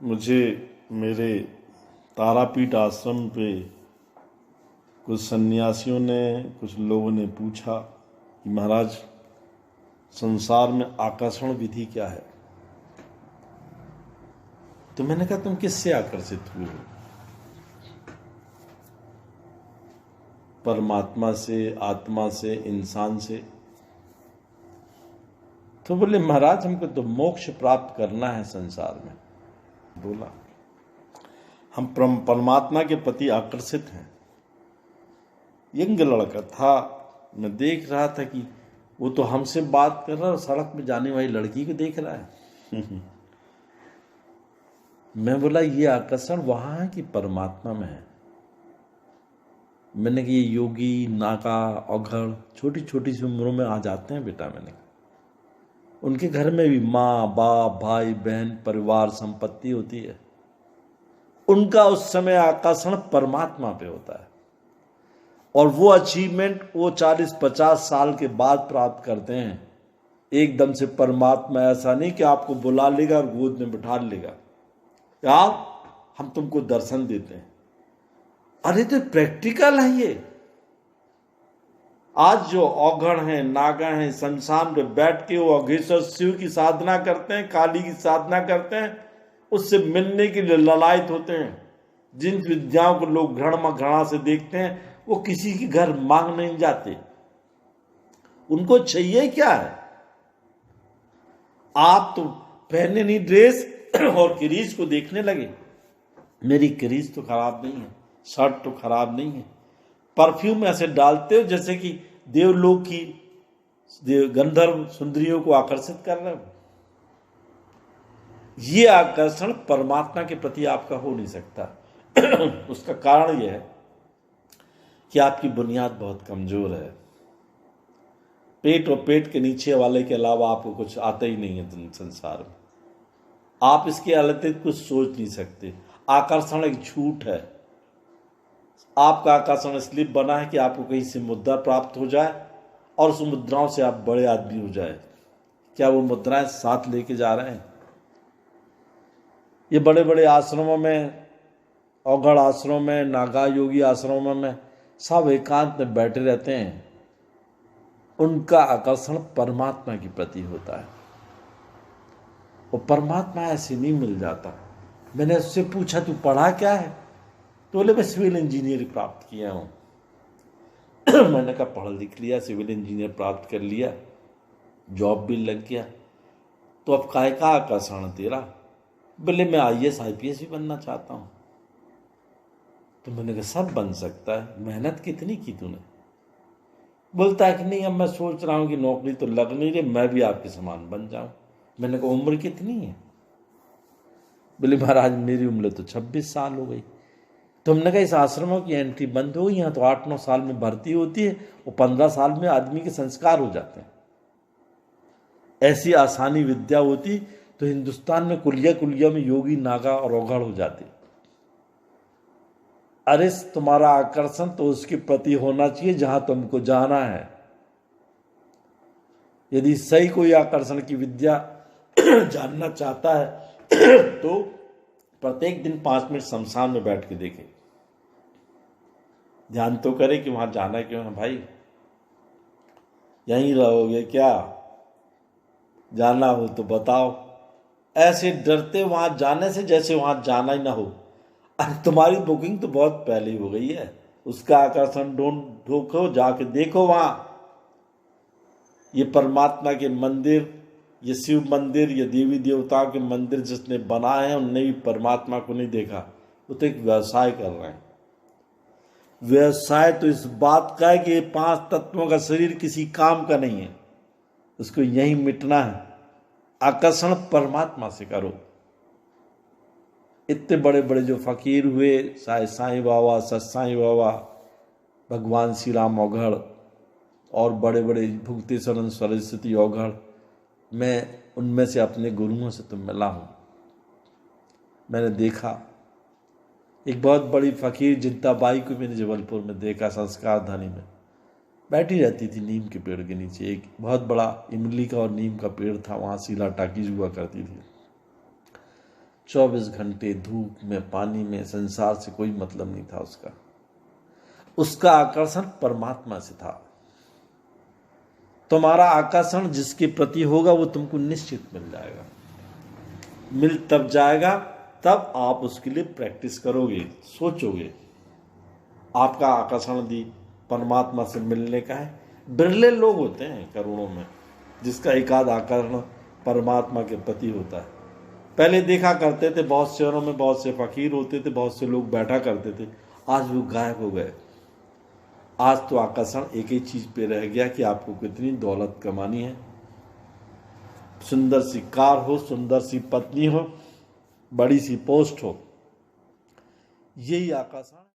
मुझे मेरे तारापीठ आश्रम पे कुछ सन्यासियों ने, कुछ लोगों ने पूछा कि महाराज, संसार में आकर्षण विधि क्या है। तो मैंने कहा, तुम किससे आकर्षित हुए हो? परमात्मा से, आत्मा से, इंसान से? तो बोले, महाराज हमको तो मोक्ष प्राप्त करना है संसार में। बोला, हम परमात्मा के प्रति आकर्षित हैं। यंग लड़का था, मैं देख रहा था कि वो तो हमसे बात कर रहा है, सड़क में जाने वाली लड़की को देख रहा है। मैं बोला, ये आकर्षण वहां है कि परमात्मा में है? मैंने कि ये योगी, नागा, औघड़ छोटी छोटी सी उम्रों में आ जाते हैं बेटा। मैंने उनके घर में भी माँ बाप, भाई बहन, परिवार, संपत्ति होती है। उनका उस समय आकर्षण परमात्मा पे होता है, और वो अचीवमेंट वो 40-50 साल के बाद प्राप्त करते हैं। एकदम से परमात्मा ऐसा नहीं कि आपको बुला लेगा और गोद में बिठा लेगा, यार हम तुमको दर्शन देते हैं। अरे तो प्रैक्टिकल है ये। आज जो औघड़ हैं, नागा हैं, शमशान पे बैठ के वो अघेश्वर शिव की साधना करते हैं, काली की साधना करते हैं, उससे मिलने के लिए ललायत होते हैं। जिन विद्याओं को लोग घृणा से देखते हैं, वो किसी के घर मांग नहीं जाते। उनको चाहिए क्या है? आप तो पहने नहीं ड्रेस और क्रीज को देखने लगे। मेरी क्रीज तो खराब नहीं है, शर्ट तो खराब नहीं है, परफ्यूम ऐसे डालते हो जैसे कि देवलोक की गंधर्व सुंदरियों को आकर्षित कर रहे हो। ये आकर्षण परमात्मा के प्रति आपका हो नहीं सकता। उसका कारण यह है कि आपकी बुनियाद बहुत कमजोर है। पेट और पेट के नीचे वाले के अलावा आपको कुछ आता ही नहीं है संसार में। आप इसके अतिरिक्त कुछ सोच नहीं सकते। आकर्षण एक झूठ है। आपका आकर्षण इसलिए बना है कि आपको कहीं से मुद्रा प्राप्त हो जाए और उस मुद्राओं से आप बड़े आदमी हो जाए। क्या वो मुद्राएं साथ लेके जा रहे हैं? ये बड़े बड़े आश्रमों में, औघड़ आश्रमों में, नागा योगी आश्रमों में सब एकांत में बैठे रहते हैं। उनका आकर्षण परमात्मा के प्रति होता है, और परमात्मा ऐसे नहीं मिल जाता। मैंने उससे पूछा, तू पढ़ा क्या है? तो बोले, मैं सिविल इंजीनियर प्राप्त किया हूँ। मैंने कहा, पढ़ लिख लिया, सिविल इंजीनियर प्राप्त कर लिया, जॉब भी लग गया, तो अब काहे का आकर्षण तेरा? बोले, मैं IAS IPS भी बनना चाहता हूँ। तो मैंने कहा, सब बन सकता है, मेहनत कितनी की तूने? बोलता है कि नहीं, अब मैं सोच रहा हूँ कि नौकरी तो लग नहीं रही, मैं भी आपके समान बन जाऊँ। मैंने कहा, उम्र कितनी है? बोले, महाराज मेरी उम्र तो 26 साल हो गई। तो हमने कहा, इस आश्रमों की एंट्री बंद हो गई, यहाँ तो 8-9 साल में भर्ती होती है, और 15 साल में आदमी के संस्कार हो जाते हैं। ऐसी आसानी विद्या होती तो हिंदुस्तान में कुलिया कुलिया में योगी, नागा और औघड़ हो जाते। अरे तुम्हारा आकर्षण तो उसके प्रति होना चाहिए जहां तुमको जाना है। यदि सही कोई आकर्षण की विद्या जानना चाहता है तो प्रत्येक दिन 5 मिनट शमशान में बैठ के देखे। ध्यान तो करे कि वहां जाना क्यों है भाई? यहीं रहोगे क्या? जाना हो तो बताओ। ऐसे डरते वहां जाने से जैसे वहां जाना ही ना हो। अरे तुम्हारी बुकिंग तो बहुत पहले ही हो गई है। उसका आकर्षण ढूंढो, जाके देखो वहां। ये परमात्मा के मंदिर, ये शिव मंदिर, ये देवी देवताओं के मंदिर जिसने बनाए हैं, उनने भी परमात्मा को नहीं देखा। वो तो एक व्यवसाय कर रहे हैं। व्यवसाय तो इस बात का है कि 5 तत्वों का शरीर किसी काम का नहीं है, उसको यहीं मिटना है। आकर्षण परमात्मा से करो। इतने बड़े बड़े जो फकीर हुए, साईं बाबा, सतसाई बाबा, भगवान श्री राम औघड़, और बड़े बड़े भुक्तेश्वर सरस्वती औघड़, मैं उनमें से अपने गुरुओं से तो मिला हूँ। मैंने देखा एक बहुत बड़ी फकीर जिंताबाई को मैंने जबलपुर में देखा, संस्कार धानी में बैठी रहती थी नीम के पेड़ के नीचे। एक बहुत बड़ा इमली का और नीम का पेड़ था, वहाँ शीला टाकीज हुआ करती थी। 24 घंटे धूप में, पानी में, संसार से कोई मतलब नहीं था उसका। उसका आकर्षण परमात्मा से था। तुम्हारा आकर्षण जिसके प्रति होगा वो तुमको निश्चित मिल जाएगा। मिल तब जाएगा तब आप उसके लिए प्रैक्टिस करोगे, सोचोगे। आपका आकर्षण यदि परमात्मा से मिलने का है, बिरले लोग होते हैं करोड़ों में जिसका एकाध आकर्षण परमात्मा के प्रति होता है। पहले देखा करते थे बहुत शहरों में बहुत से फकीर होते थे, बहुत से लोग बैठा करते थे, आज वो गायब हो गए। आज तो आकर्षण एक ही चीज पे रह गया कि आपको कितनी दौलत कमानी है, सुंदर सी कार हो, सुंदर सी पत्नी हो, बड़ी सी पोस्ट हो, यही आकर्षण।